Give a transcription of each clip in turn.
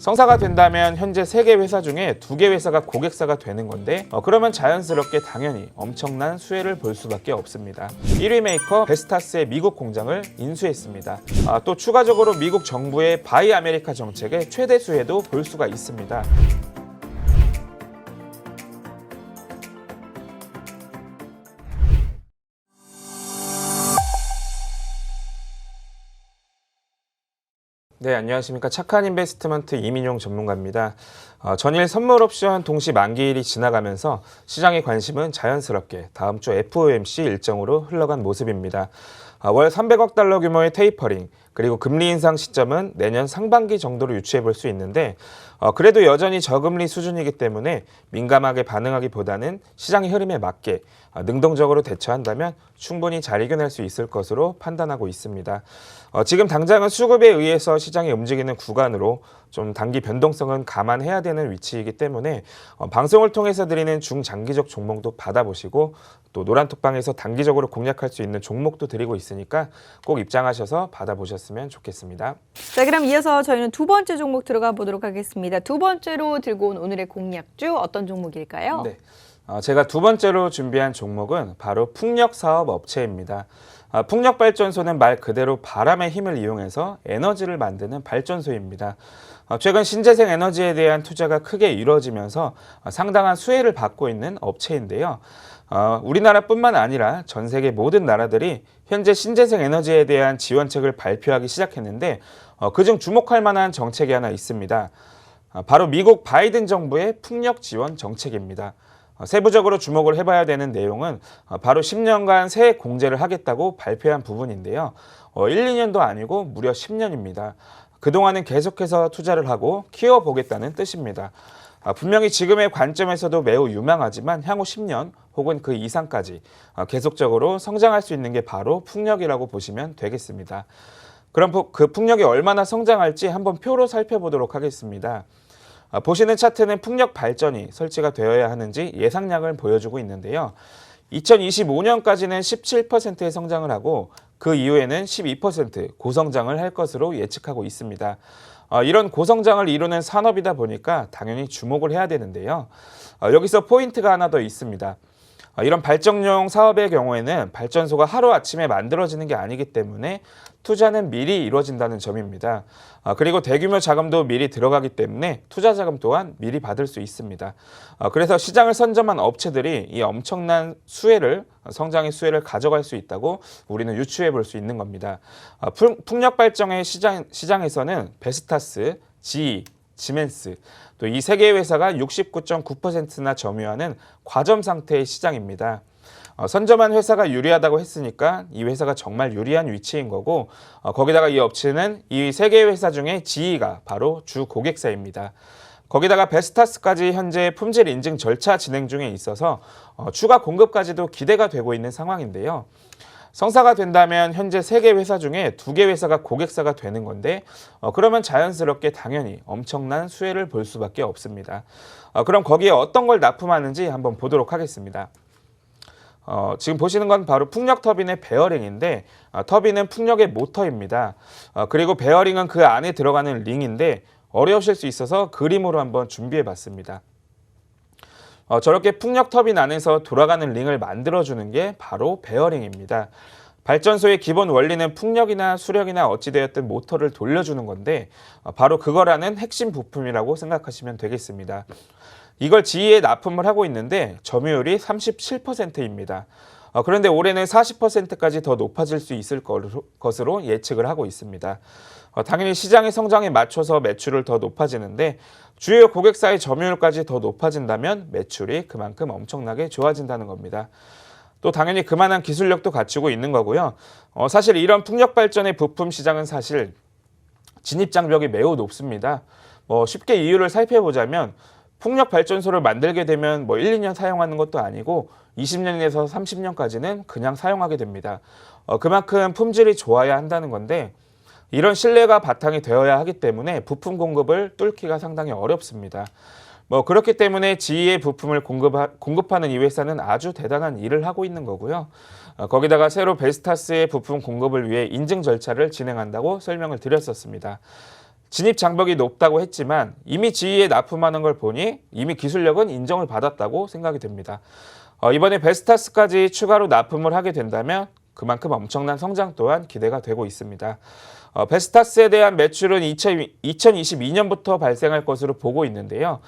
성사가 된다면 현재 3개 회사 중에 2개 회사가 고객사가 되는 건데 그러면 자연스럽게 당연히 엄청난 수혜를 볼 수밖에 없습니다. 1위 메이커 베스타스의 미국 공장을 인수했습니다. 또 추가적으로 미국 정부의 바이 아메리카 정책의 최대 수혜도 볼 수가 있습니다. 네, 안녕하십니까. 착한 인베스트먼트 이민용 전문가입니다. 전일 선물 옵션 동시 만기일이 지나가면서 시장의 관심은 자연스럽게 다음 주 FOMC 일정으로 흘러간 모습입니다. 월 300억 달러 규모의 테이퍼링, 그리고 금리 인상 시점은 내년 상반기 정도로 유추해 볼 수 있는데 그래도 여전히 저금리 수준이기 때문에 민감하게 반응하기보다는 시장의 흐름에 맞게 능동적으로 대처한다면 충분히 잘 이겨낼 수 있을 것으로 판단하고 있습니다. 지금 당장은 수급에 의해서 시장이 움직이는 구간으로 좀 단기 변동성은 감안해야 되는 위치이기 때문에 방송을 통해서 드리는 중장기적 종목도 받아보시고 또 노란톡방에서 단기적으로 공략할 수 있는 종목도 드리고 있으니까 꼭 입장하셔서 받아보셨으면 좋겠습니다. 자, 그럼 이어서 저희는 두 번째 종목 들어가 보도록 하겠습니다. 두 번째로 들고 온 오늘의 공략주 어떤 종목일까요? 네, 제가 두 번째로 준비한 종목은 바로 풍력사업 업체입니다. 풍력발전소는 말 그대로 바람의 힘을 이용해서 에너지를 만드는 발전소입니다. 최근 신재생 에너지에 대한 투자가 크게 이루어지면서 상당한 수혜를 받고 있는 업체인데요. 우리나라뿐만 아니라 전 세계 모든 나라들이 현재 신재생 에너지에 대한 지원책을 발표하기 시작했는데 그중 주목할 만한 정책이 하나 있습니다. 바로 미국 바이든 정부의 풍력 지원 정책입니다. 세부적으로 주목을 해봐야 되는 내용은 바로 10년간 세액 공제를 하겠다고 발표한 부분인데요. 1, 2년도 아니고 무려 10년입니다. 그동안은 계속해서 투자를 하고 키워보겠다는 뜻입니다. 분명히 지금의 관점에서도 매우 유망하지만 향후 10년 혹은 그 이상까지 계속적으로 성장할 수 있는 게 바로 풍력이라고 보시면 되겠습니다. 그럼 그 풍력이 얼마나 성장할지 한번 표로 살펴보도록 하겠습니다. 보시는 차트는 풍력 발전이 설치가 되어야 하는지 예상량을 보여주고 있는데요. 2025년까지는 17%의 성장을 하고 그 이후에는 12% 고성장을 할 것으로 예측하고 있습니다. 이런 고성장을 이루는 산업이다 보니까 당연히 주목을 해야 되는데요. 여기서 포인트가 하나 더 있습니다. 이런 발전용 사업의 경우에는 발전소가 하루아침에 만들어지는 게 아니기 때문에 투자는 미리 이루어진다는 점입니다. 그리고 대규모 자금도 미리 들어가기 때문에 투자 자금 또한 미리 받을 수 있습니다. 그래서 시장을 선점한 업체들이 이 엄청난 성장의 수혜를 가져갈 수 있다고 우리는 유추해 볼 수 있는 겁니다. 풍력 발전의 시장에서는 베스타스, GE, 지멘스, 또 이 세 개의 회사가 69.9%나 점유하는 과점 상태의 시장입니다. 선점한 회사가 유리하다고 했으니까 이 회사가 정말 유리한 위치인 거고 거기다가 이 업체는 이 세 개의 회사 중에 GE가 바로 주 고객사입니다. 거기다가 베스타스까지 현재 품질 인증 절차 진행 중에 있어서 추가 공급까지도 기대가 되고 있는 상황인데요. 성사가 된다면 현재 3개 회사 중에 2개 회사가 고객사가 되는 건데 그러면 자연스럽게 당연히 엄청난 수혜를 볼 수밖에 없습니다. 그럼 거기에 어떤 걸 납품하는지 한번 보도록 하겠습니다. 지금 보시는 건 바로 풍력 터빈의 베어링인데 터빈은 풍력의 모터입니다. 그리고 베어링은 그 안에 들어가는 링인데 어려우실 수 있어서 그림으로 한번 준비해 봤습니다. 저렇게 풍력 터빈 안에서 돌아가는 링을 만들어주는 게 바로 베어링입니다. 발전소의 기본 원리는 풍력이나 수력이나 어찌되었든 모터를 돌려주는 건데 바로 그거라는 핵심 부품이라고 생각하시면 되겠습니다. 이걸 GE에 납품을 하고 있는데 점유율이 37%입니다. 그런데 올해는 40%까지 더 높아질 수 있을 것으로 예측을 하고 있습니다. 당연히 시장의 성장에 맞춰서 매출을 더 높아지는데 주요 고객사의 점유율까지 더 높아진다면 매출이 그만큼 엄청나게 좋아진다는 겁니다. 또 당연히 그만한 기술력도 갖추고 있는 거고요. 사실 이런 풍력 발전의 부품 시장은 사실 진입 장벽이 매우 높습니다. 쉽게 이유를 살펴보자면 풍력 발전소를 만들게 되면 1, 2년 사용하는 것도 아니고 20년에서 30년까지는 그냥 사용하게 됩니다. 그만큼 품질이 좋아야 한다는 건데 이런 신뢰가 바탕이 되어야 하기 때문에 부품 공급을 뚫기가 상당히 어렵습니다. 그렇기 때문에 GE의 부품을 공급하는 이 회사는 아주 대단한 일을 하고 있는 거고요. 거기다가 새로 베스타스의 부품 공급을 위해 인증 절차를 진행한다고 설명을 드렸었습니다. 진입 장벽이 높다고 했지만 이미 지위에 납품하는 걸 보니 이미 기술력은 인정을 받았다고 생각이 됩니다. 이번에 베스타스까지 추가로 납품을 하게 된다면 그만큼 엄청난 성장 또한 기대가 되고 있습니다. 베스타스에 대한 매출은 2022년부터 발생할 것으로 보고 있는데요.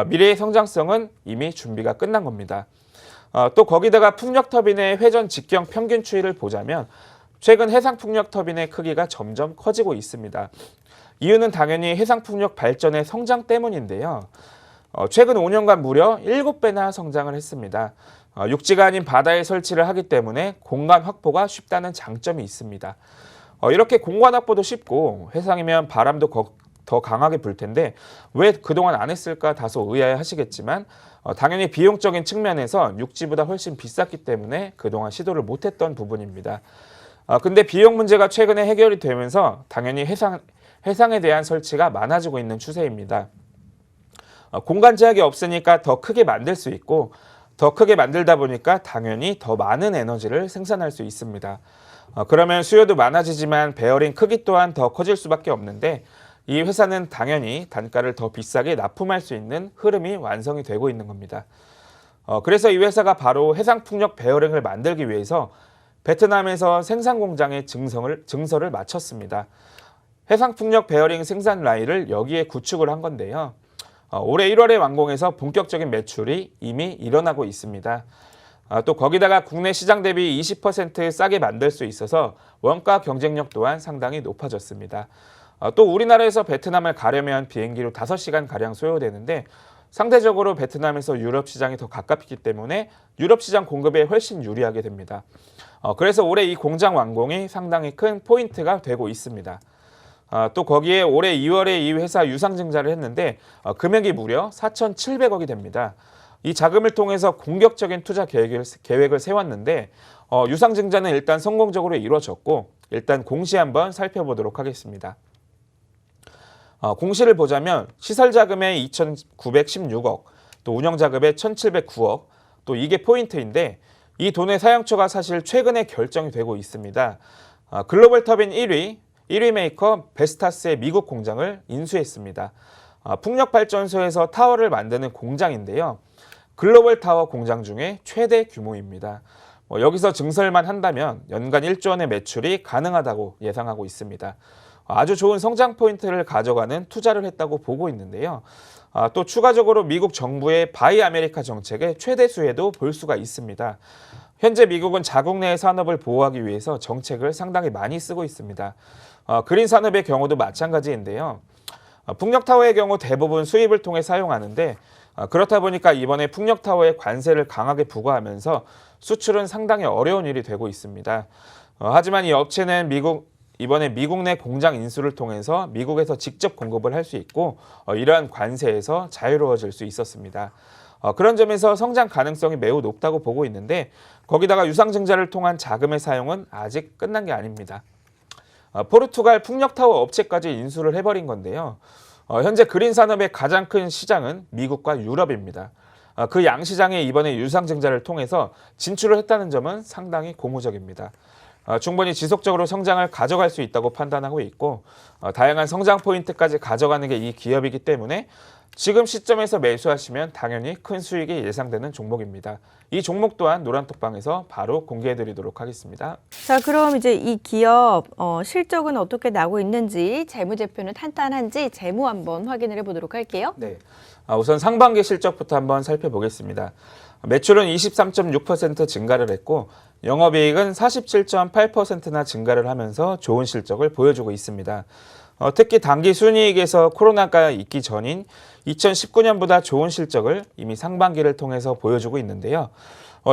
미래의 성장성은 이미 준비가 끝난 겁니다. 또 거기다가 풍력터빈의 회전 직경 평균 추이를 보자면 최근 해상풍력 터빈의 크기가 점점 커지고 있습니다. 이유는 당연히 해상풍력 발전의 성장 때문인데요. 최근 5년간 무려 7배나 성장을 했습니다. 육지가 아닌 바다에 설치를 하기 때문에 공간 확보가 쉽다는 장점이 있습니다. 이렇게 공간 확보도 쉽고 해상이면 바람도 더 강하게 불 텐데 왜 그동안 안 했을까 다소 의아해하시겠지만 당연히 비용적인 측면에서 육지보다 훨씬 비쌌기 때문에 그동안 시도를 못했던 부분입니다. 근데 비용 문제가 최근에 해결이 되면서 당연히 해상에 대한 설치가 많아지고 있는 추세입니다. 공간 제약이 없으니까 더 크게 만들 수 있고 더 크게 만들다 보니까 당연히 더 많은 에너지를 생산할 수 있습니다. 그러면 수요도 많아지지만 베어링 크기 또한 더 커질 수밖에 없는데 이 회사는 당연히 단가를 더 비싸게 납품할 수 있는 흐름이 완성이 되고 있는 겁니다. 그래서 이 회사가 바로 해상풍력 베어링을 만들기 위해서 베트남에서 생산 공장에 증설을 마쳤습니다. 해상풍력 베어링 생산 라인을 여기에 구축을 한 건데요. 올해 1월에 완공해서 본격적인 매출이 이미 일어나고 있습니다. 또 거기다가 국내 시장 대비 20% 싸게 만들 수 있어서 원가 경쟁력 또한 상당히 높아졌습니다. 또 우리나라에서 베트남을 가려면 비행기로 5시간가량 소요되는데 상대적으로 베트남에서 유럽 시장이 더 가깝기 때문에 유럽 시장 공급에 훨씬 유리하게 됩니다. 그래서 올해 이 공장 완공이 상당히 큰 포인트가 되고 있습니다. 또 거기에 올해 2월에 이 회사 유상증자를 했는데 금액이 무려 4,700억이 됩니다. 이 자금을 통해서 공격적인 투자 계획을 세웠는데 유상증자는 일단 성공적으로 이루어졌고 일단 공시 한번 살펴보도록 하겠습니다. 공시를 보자면 시설자금에 2,916억, 또 운영자금에 1,709억, 또 이게 포인트인데 이 돈의 사용처가 사실 최근에 결정이 되고 있습니다. 글로벌 터빈 1위 메이커 베스타스의 미국 공장을 인수했습니다. 풍력발전소에서 타워를 만드는 공장인데요. 글로벌 타워 공장 중에 최대 규모입니다. 여기서 증설만 한다면 연간 1조 원의 매출이 가능하다고 예상하고 있습니다. 아주 좋은 성장 포인트를 가져가는 투자를 했다고 보고 있는데요. 또 추가적으로 미국 정부의 바이 아메리카 정책의 최대 수혜도 볼 수가 있습니다. 현재 미국은 자국 내의 산업을 보호하기 위해서 정책을 상당히 많이 쓰고 있습니다. 그린 산업의 경우도 마찬가지인데요. 풍력타워의 경우 대부분 수입을 통해 사용하는데 그렇다 보니까 이번에 풍력타워에 관세를 강하게 부과하면서 수출은 상당히 어려운 일이 되고 있습니다. 하지만 이 업체는 이번에 미국 내 공장 인수를 통해서 미국에서 직접 공급을 할 수 있고 이러한 관세에서 자유로워질 수 있었습니다. 그런 점에서 성장 가능성이 매우 높다고 보고 있는데 거기다가 유상증자를 통한 자금의 사용은 아직 끝난 게 아닙니다. 포르투갈 풍력타워 업체까지 인수를 해버린 건데요. 현재 그린 산업의 가장 큰 시장은 미국과 유럽입니다. 그 양시장에 이번에 유상증자를 통해서 진출을 했다는 점은 상당히 고무적입니다. 충분히 지속적으로 성장을 가져갈 수 있다고 판단하고 있고 다양한 성장 포인트까지 가져가는 게 이 기업이기 때문에 지금 시점에서 매수하시면 당연히 큰 수익이 예상되는 종목입니다. 이 종목 또한 노란톡방에서 바로 공개해드리도록 하겠습니다. 자, 그럼 이제 이 기업 실적은 어떻게 나고 있는지, 재무제표는 탄탄한지 재무 한번 확인을 해보도록 할게요. 네, 우선 상반기 실적부터 한번 살펴보겠습니다. 매출은 23.6% 증가를 했고 영업이익은 47.8%나 증가를 하면서 좋은 실적을 보여주고 있습니다. 특히 당기 순이익에서 코로나가 있기 전인 2019년보다 좋은 실적을 이미 상반기를 통해서 보여주고 있는데요.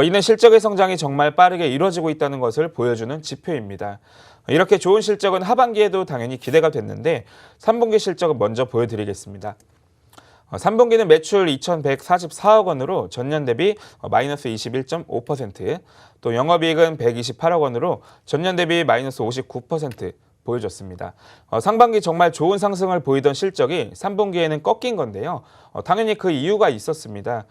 이는 실적의 성장이 정말 빠르게 이루어지고 있다는 것을 보여주는 지표입니다. 이렇게 좋은 실적은 하반기에도 당연히 기대가 됐는데 3분기 실적은 먼저 보여드리겠습니다. 3분기는 매출 2,144억 원으로 전년 대비 마이너스 21.5%, 또 영업이익은 128억 원으로 전년 대비 마이너스 59% 보여줬습니다. 상반기 정말 좋은 상승을 보이던 실적이 3분기에는 꺾인 건데요. 당연히 그 이유가 있었습니다.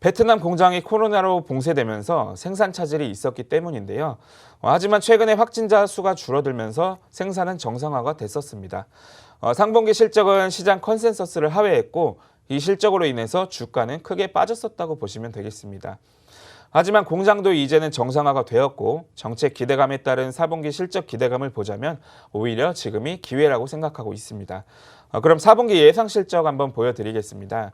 베트남 공장이 코로나로 봉쇄되면서 생산 차질이 있었기 때문인데요. 하지만 최근에 확진자 수가 줄어들면서 생산은 정상화가 됐었습니다. 상분기 실적은 시장 컨센서스를 하회했고 이 실적으로 인해서 주가는 크게 빠졌었다고 보시면 되겠습니다. 하지만 공장도 이제는 정상화가 되었고 정책 기대감에 따른 4분기 실적 기대감을 보자면 오히려 지금이 기회라고 생각하고 있습니다. 그럼 4분기 예상 실적 한번 보여드리겠습니다.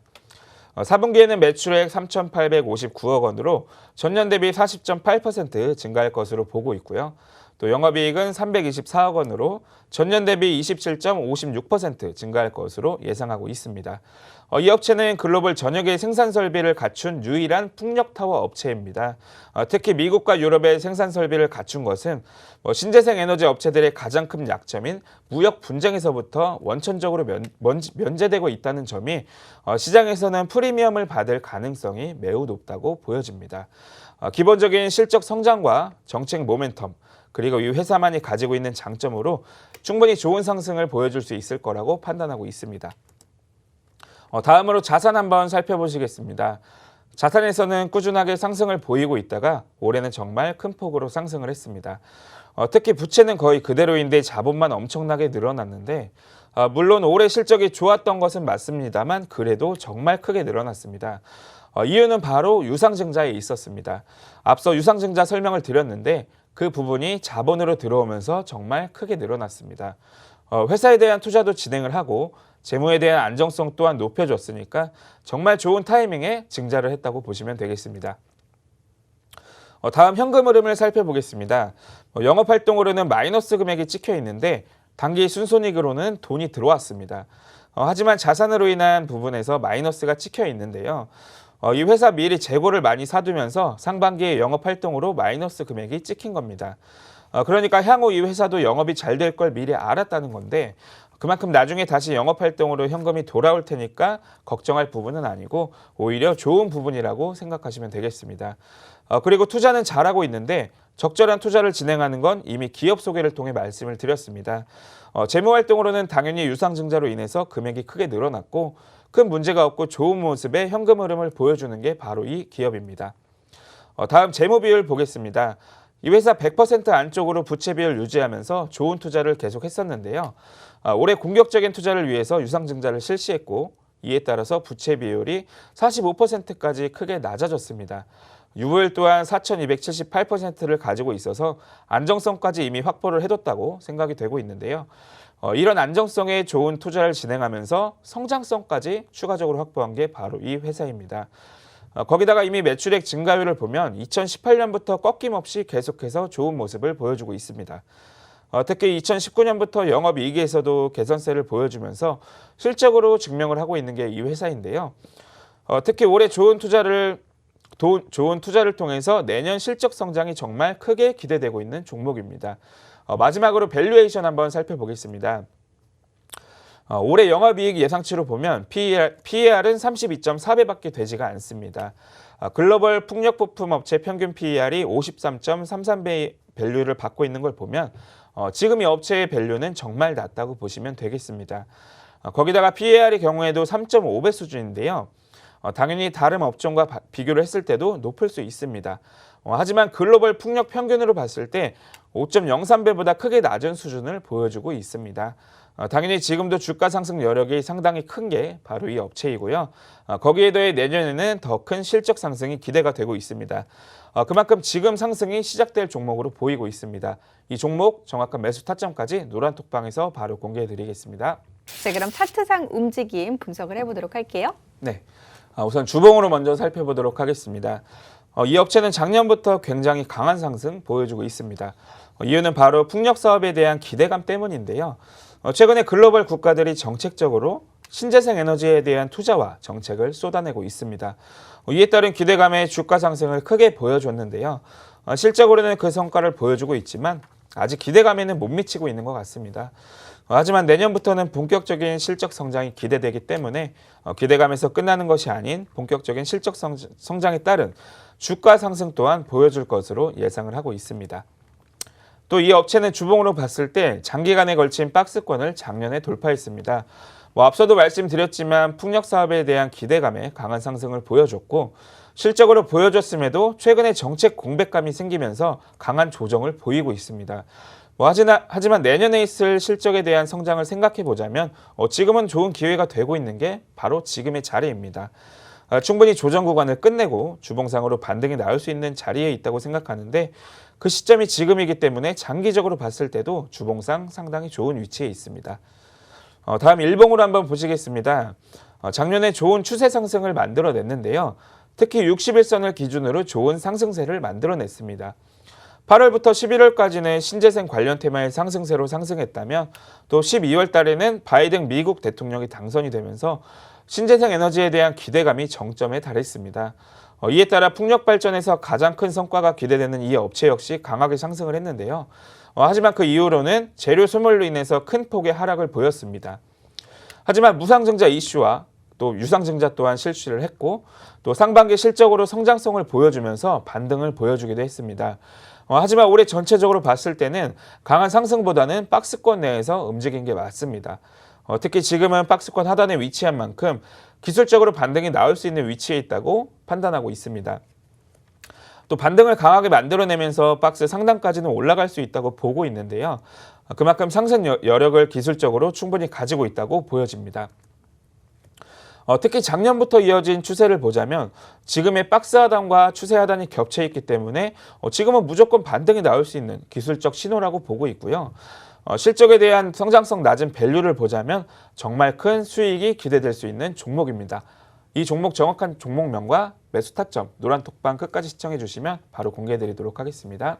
4분기에는 매출액 3,859억 원으로 전년 대비 40.8% 증가할 것으로 보고 있고요. 또 영업이익은 324억 원으로 전년 대비 27.56% 증가할 것으로 예상하고 있습니다. 이 업체는 글로벌 전역의 생산 설비를 갖춘 유일한 풍력타워 업체입니다. 특히 미국과 유럽의 생산 설비를 갖춘 것은 신재생 에너지 업체들의 가장 큰 약점인 무역 분쟁에서부터 원천적으로 면제되고 있다는 점이 시장에서는 프리미엄을 받을 가능성이 매우 높다고 보여집니다. 기본적인 실적 성장과 정책 모멘텀, 그리고 이 회사만이 가지고 있는 장점으로 충분히 좋은 상승을 보여줄 수 있을 거라고 판단하고 있습니다. 다음으로 자산 한번 살펴보시겠습니다. 자산에서는 꾸준하게 상승을 보이고 있다가 올해는 정말 큰 폭으로 상승을 했습니다. 특히 부채는 거의 그대로인데 자본만 엄청나게 늘어났는데 물론 올해 실적이 좋았던 것은 맞습니다만 그래도 정말 크게 늘어났습니다. 이유는 바로 유상증자에 있었습니다. 앞서 유상증자 설명을 드렸는데 그 부분이 자본으로 들어오면서 정말 크게 늘어났습니다. 회사에 대한 투자도 진행을 하고 재무에 대한 안정성 또한 높여줬으니까 정말 좋은 타이밍에 증자를 했다고 보시면 되겠습니다. 다음 현금 흐름을 살펴보겠습니다. 영업활동으로는 마이너스 금액이 찍혀 있는데 단기 순손익으로는 돈이 들어왔습니다. 하지만 자산으로 인한 부분에서 마이너스가 찍혀 있는데요. 이 회사 미리 재고를 많이 사두면서 상반기에 영업활동으로 마이너스 금액이 찍힌 겁니다. 그러니까 향후 이 회사도 영업이 잘 될 걸 미리 알았다는 건데 그만큼 나중에 다시 영업활동으로 현금이 돌아올 테니까 걱정할 부분은 아니고 오히려 좋은 부분이라고 생각하시면 되겠습니다. 그리고 투자는 잘하고 있는데 적절한 투자를 진행하는 건 이미 기업 소개를 통해 말씀을 드렸습니다. 재무활동으로는 당연히 유상증자로 인해서 금액이 크게 늘어났고 큰 문제가 없고 좋은 모습의 현금 흐름을 보여주는 게 바로 이 기업입니다. 다음 재무 비율 보겠습니다. 이 회사 100% 안쪽으로 부채 비율 유지하면서 좋은 투자를 계속했었는데요. 올해 공격적인 투자를 위해서 유상증자를 실시했고 이에 따라서 부채 비율이 45%까지 크게 낮아졌습니다. 유보율 또한 4,278%를 가지고 있어서 안정성까지 이미 확보를 해뒀다고 생각이 되고 있는데요. 이런 안정성에 좋은 투자를 진행하면서 성장성까지 추가적으로 확보한 게 바로 이 회사입니다. 거기다가 이미 매출액 증가율을 보면 2018년부터 꺾임없이 계속해서 좋은 모습을 보여주고 있습니다. 특히 2019년부터 영업이익에서도 개선세를 보여주면서 실적으로 증명을 하고 있는 게 이 회사인데요. 특히 올해 좋은 투자를 통해서 내년 실적 성장이 정말 크게 기대되고 있는 종목입니다. 마지막으로 밸류에이션 한번 살펴보겠습니다. 올해 영업이익 예상치로 보면 PER은 32.4배밖에 되지가 않습니다. 글로벌 풍력부품 업체 평균 PER이 53.33배 밸류를 받고 있는 걸 보면 지금 이 업체의 밸류는 정말 낮다고 보시면 되겠습니다. 거기다가 PER의 경우에도 3.5배 수준인데요. 당연히 다른 업종과 비교를 했을 때도 높을 수 있습니다. 하지만 글로벌 풍력 평균으로 봤을 때 5.03배보다 크게 낮은 수준을 보여주고 있습니다. 당연히 지금도 주가 상승 여력이 상당히 큰 게 바로 이 업체이고요. 거기에 더해 내년에는 더 큰 실적 상승이 기대가 되고 있습니다. 그만큼 지금 상승이 시작될 종목으로 보이고 있습니다. 이 종목 정확한 매수 타점까지 노란톡방에서 바로 공개해 드리겠습니다. 자, 그럼 차트상 움직임 분석을 해보도록 할게요. 네, 우선 주봉으로 먼저 살펴보도록 하겠습니다. 이 업체는 작년부터 굉장히 강한 상승 보여주고 있습니다. 이유는 바로 풍력 사업에 대한 기대감 때문인데요. 최근에 글로벌 국가들이 정책적으로 신재생 에너지에 대한 투자와 정책을 쏟아내고 있습니다. 이에 따른 기대감에 주가 상승을 크게 보여줬는데요. 실적으로는 그 성과를 보여주고 있지만 아직 기대감에는 못 미치고 있는 것 같습니다. 하지만 내년부터는 본격적인 실적 성장이 기대되기 때문에 기대감에서 끝나는 것이 아닌 본격적인 실적 성장에 따른 주가 상승 또한 보여줄 것으로 예상을 하고 있습니다. 또 이 업체는 주봉으로 봤을 때 장기간에 걸친 박스권을 작년에 돌파했습니다. 앞서도 말씀드렸지만 풍력 사업에 대한 기대감에 강한 상승을 보여줬고 실적으로 보여줬음에도 최근에 정책 공백감이 생기면서 강한 조정을 보이고 있습니다. 하지만 내년에 있을 실적에 대한 성장을 생각해 보자면 지금은 좋은 기회가 되고 있는 게 바로 지금의 자리입니다. 충분히 조정 구간을 끝내고 주봉상으로 반등이 나올 수 있는 자리에 있다고 생각하는데 그 시점이 지금이기 때문에 장기적으로 봤을 때도 주봉상 상당히 좋은 위치에 있습니다. 다음 일봉으로 한번 보시겠습니다. 작년에 좋은 추세 상승을 만들어냈는데요. 특히 60일선을 기준으로 좋은 상승세를 만들어냈습니다. 8월부터 11월까지는 신재생 관련 테마의 상승세로 상승했다면 또 12월 달에는 바이든 미국 대통령이 당선이 되면서 신재생 에너지에 대한 기대감이 정점에 달했습니다. 이에 따라 풍력 발전에서 가장 큰 성과가 기대되는 이 업체 역시 강하게 상승을 했는데요. 하지만 그 이후로는 재료 소멸로 인해서 큰 폭의 하락을 보였습니다. 하지만 무상증자 이슈와 또 유상증자 또한 실시를 했고 또 상반기 실적으로 성장성을 보여주면서 반등을 보여주기도 했습니다. 하지만 올해 전체적으로 봤을 때는 강한 상승보다는 박스권 내에서 움직인 게 맞습니다. 특히 지금은 박스권 하단에 위치한 만큼 기술적으로 반등이 나올 수 있는 위치에 있다고 판단하고 있습니다. 또 반등을 강하게 만들어내면서 박스 상단까지는 올라갈 수 있다고 보고 있는데요. 그만큼 상승 여력을 기술적으로 충분히 가지고 있다고 보여집니다. 특히 작년부터 이어진 추세를 보자면 지금의 박스 하단과 추세 하단이 겹쳐 있기 때문에 지금은 무조건 반등이 나올 수 있는 기술적 신호라고 보고 있고요. 실적에 대한 성장성 낮은 밸류를 보자면 정말 큰 수익이 기대될 수 있는 종목입니다. 이 종목 정확한 종목명과 매수 타점, 노란 톡방 끝까지 시청해 주시면 바로 공개해 드리도록 하겠습니다.